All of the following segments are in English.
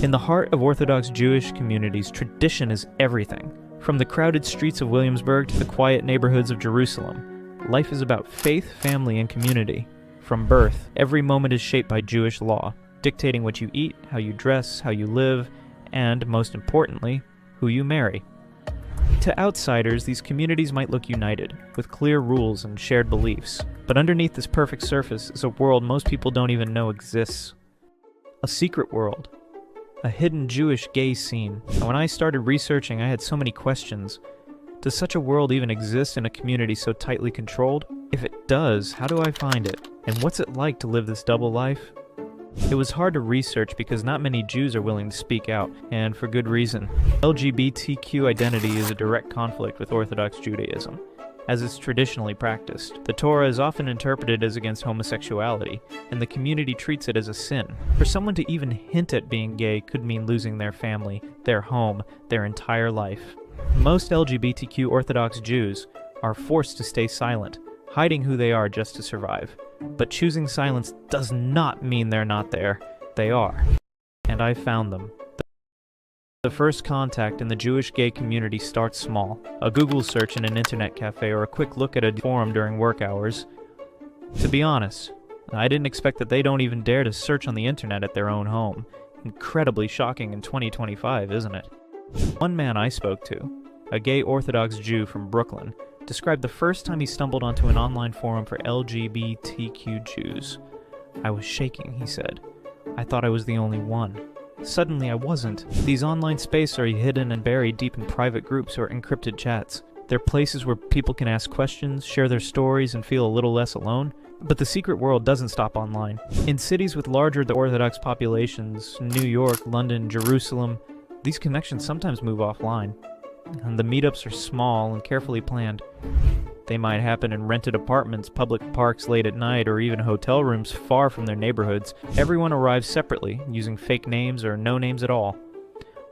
In the heart of Orthodox Jewish communities, tradition is everything. From the crowded streets of Williamsburg to the quiet neighborhoods of Jerusalem, life is about faith, family, and community. From birth, every moment is shaped by Jewish law, dictating what you eat, how you dress, how you live, and, most importantly, who you marry. To outsiders, these communities might look united, with clear rules and shared beliefs. But underneath this perfect surface is a world most people don't even know exists. A secret world. A hidden Jewish gay scene. And when I started researching, I had so many questions. Does such a world even exist in a community so tightly controlled? If it does, how do I find it? And what's it like to live this double life? It was hard to research because not many Jews are willing to speak out, and for good reason. LGBTQ identity is a direct conflict with Orthodox Judaism, as it's traditionally practiced. The Torah is often interpreted as against homosexuality, and the community treats it as a sin. For someone to even hint at being gay could mean losing their family, their home, their entire life. Most LGBTQ Orthodox Jews are forced to stay silent, hiding who they are just to survive. But choosing silence does not mean they're not there. They are. And I found them. The first contact in the Jewish gay community starts small. A Google search in an internet cafe or a quick look at a forum during work hours. To be honest, I didn't expect that they don't even dare to search on the internet at their own home. Incredibly shocking in 2025, isn't it? One man I spoke to, a gay Orthodox Jew from Brooklyn, described the first time he stumbled onto an online forum for LGBTQ Jews. I was shaking, he said. I thought I was the only one. Suddenly I wasn't. These online spaces are hidden and buried deep in private groups or encrypted chats. They're places where people can ask questions, share their stories, and feel a little less alone. But the secret world doesn't stop online. In cities with larger Orthodox populations, New York, London, Jerusalem, these connections sometimes move offline. And the meetups are small and carefully planned. They might happen in rented apartments, public parks late at night, or even hotel rooms far from their neighborhoods. Everyone arrives separately, using fake names or no names at all.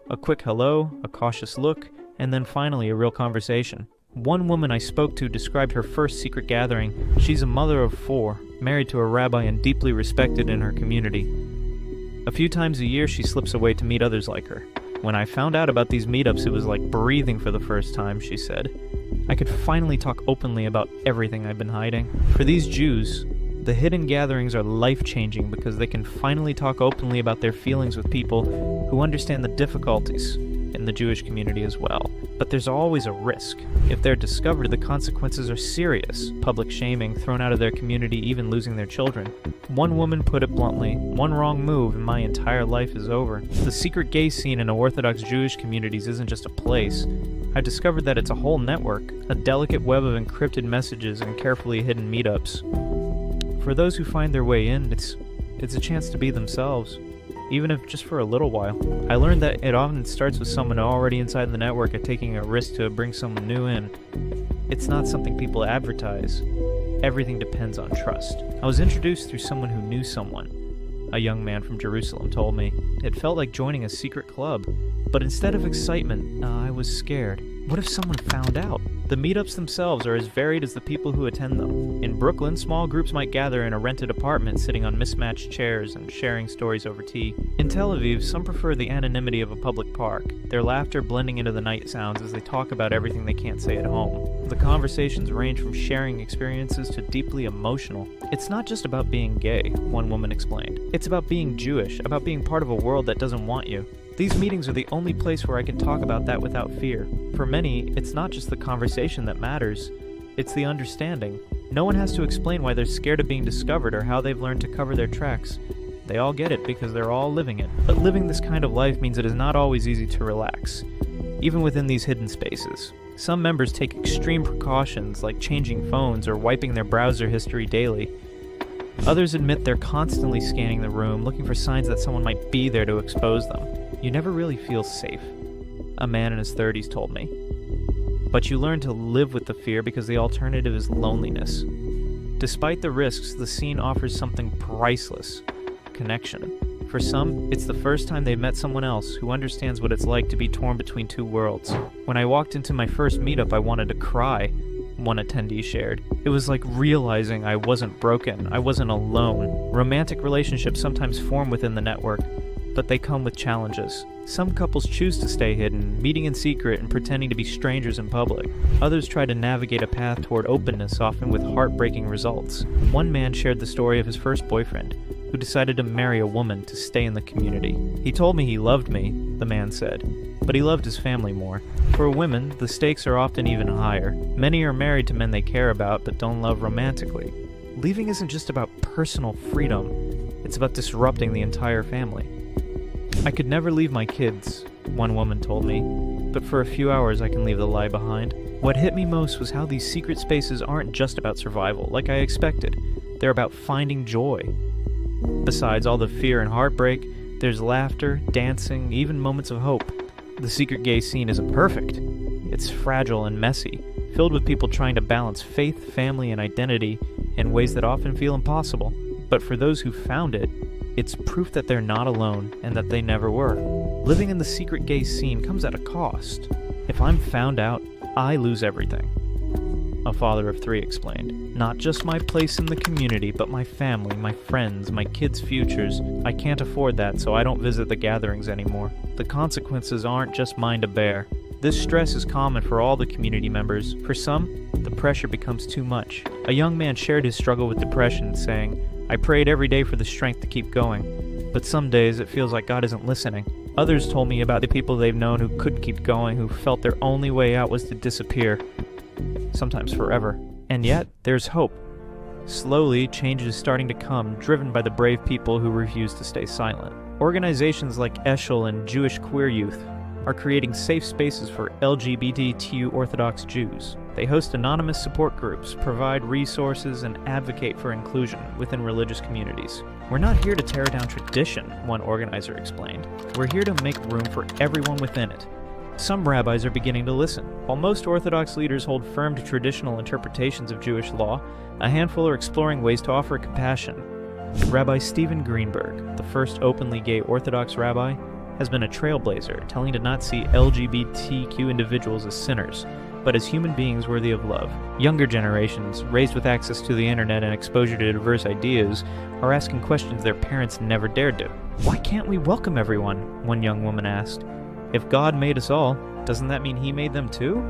A quick hello, a cautious look, and then finally a real conversation. One woman I spoke to described her first secret gathering. She's a mother of 4, married to a rabbi and deeply respected in her community. A few times a year she slips away to meet others like her. When I found out about these meetups, it was like breathing for the first time, she said. I could finally talk openly about everything I've been hiding. For these Jews, the hidden gatherings are life-changing because they can finally talk openly about their feelings with people who understand the difficulties in the Jewish community as well. But there's always a risk. If they're discovered, the consequences are serious. Public shaming, thrown out of their community, even losing their children. One woman put it bluntly, one wrong move and my entire life is over. The secret gay scene in Orthodox Jewish communities isn't just a place. I discovered that it's a whole network, a delicate web of encrypted messages and carefully hidden meetups. For those who find their way in, it's a chance to be themselves. Even if just for a little while. I learned that it often starts with someone already inside the network and taking a risk to bring someone new in. It's not something people advertise. Everything depends on trust. I was introduced through someone who knew someone. A young man from Jerusalem told me. It felt like joining a secret club. But instead of excitement, I was scared. What if someone found out? The meetups themselves are as varied as the people who attend them. In Brooklyn, small groups might gather in a rented apartment sitting on mismatched chairs and sharing stories over tea. In Tel Aviv, some prefer the anonymity of a public park, their laughter blending into the night sounds as they talk about everything they can't say at home. The conversations range from sharing experiences to deeply emotional. It's not just about being gay, one woman explained. It's about being Jewish, about being part of a world that doesn't want you. These meetings are the only place where I can talk about that without fear. For many, it's not just the conversation that matters, it's the understanding. No one has to explain why they're scared of being discovered or how they've learned to cover their tracks. They all get it because they're all living it. But living this kind of life means it is not always easy to relax, even within these hidden spaces. Some members take extreme precautions like changing phones or wiping their browser history daily. Others admit they're constantly scanning the room, looking for signs that someone might be there to expose them. You never really feel safe, a man in his 30s told me. But you learn to live with the fear because the alternative is loneliness. Despite the risks, the scene offers something priceless: connection. For some, it's the first time they've met someone else who understands what it's like to be torn between two worlds. When I walked into my first meetup, I wanted to cry, one attendee shared. It was like realizing I wasn't broken, I wasn't alone. Romantic relationships sometimes form within the network, but they come with challenges. Some couples choose to stay hidden, meeting in secret and pretending to be strangers in public. Others try to navigate a path toward openness, often with heartbreaking results. One man shared the story of his first boyfriend, who decided to marry a woman to stay in the community. He told me he loved me, the man said, but he loved his family more. For women, the stakes are often even higher. Many are married to men they care about but don't love romantically. Leaving isn't just about personal freedom, it's about disrupting the entire family. I could never leave my kids, one woman told me, but for a few hours I can leave the lie behind. What hit me most was how these secret spaces aren't just about survival, like I expected. They're about finding joy. Besides all the fear and heartbreak, there's laughter, dancing, even moments of hope. The secret gay scene isn't perfect. It's fragile and messy, filled with people trying to balance faith, family, and identity in ways that often feel impossible. But for those who found it, it's proof that they're not alone and that they never were. Living in the secret gay scene comes at a cost. If I'm found out, I lose everything. A father of 3 explained. Not just my place in the community, but my family, my friends, my kids' futures. I can't afford that, so I don't visit the gatherings anymore. The consequences aren't just mine to bear. This stress is common for all the community members. For some, the pressure becomes too much. A young man shared his struggle with depression, saying, "I prayed every day for the strength to keep going, but some days it feels like God isn't listening." Others told me about the people they've known who couldn't keep going, who felt their only way out was to disappear, sometimes forever. And yet, there's hope. Slowly, change is starting to come, driven by the brave people who refuse to stay silent. Organizations like Eshel and Jewish Queer Youth are creating safe spaces for LGBTQ Orthodox Jews. They host anonymous support groups, provide resources, and advocate for inclusion within religious communities. "We're not here to tear down tradition," one organizer explained. "We're here to make room for everyone within it." Some rabbis are beginning to listen. While most Orthodox leaders hold firm to traditional interpretations of Jewish law, a handful are exploring ways to offer compassion. Rabbi Stephen Greenberg, the first openly gay Orthodox rabbi, has been a trailblazer, telling to not see LGBTQ individuals as sinners, but as human beings worthy of love. Younger generations, raised with access to the internet and exposure to diverse ideas, are asking questions their parents never dared to. "Why can't we welcome everyone?" one young woman asked. "If God made us all, doesn't that mean He made them too?"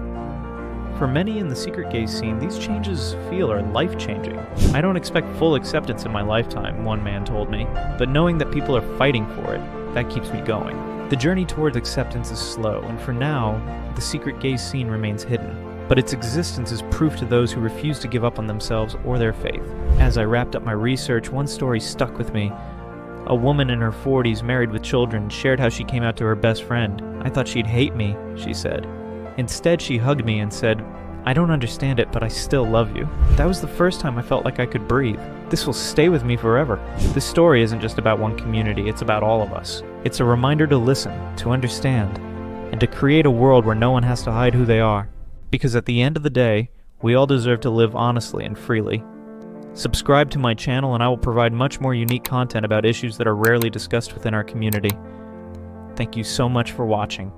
For many in the secret gay scene, these changes are life-changing. "I don't expect full acceptance in my lifetime," one man told me, "but knowing that people are fighting for it, that keeps me going." The journey toward acceptance is slow, and for now, the secret gay scene remains hidden. But its existence is proof to those who refuse to give up on themselves or their faith. As I wrapped up my research, one story stuck with me. A woman in her 40s, married with children, shared how she came out to her best friend. "I thought she'd hate me," she said. "Instead, she hugged me and said, 'I don't understand it, but I still love you.' That was the first time I felt like I could breathe. This will stay with me forever." This story isn't just about one community, it's about all of us. It's a reminder to listen, to understand, and to create a world where no one has to hide who they are. Because at the end of the day, we all deserve to live honestly and freely. Subscribe to my channel and I will provide much more unique content about issues that are rarely discussed within our community. Thank you so much for watching.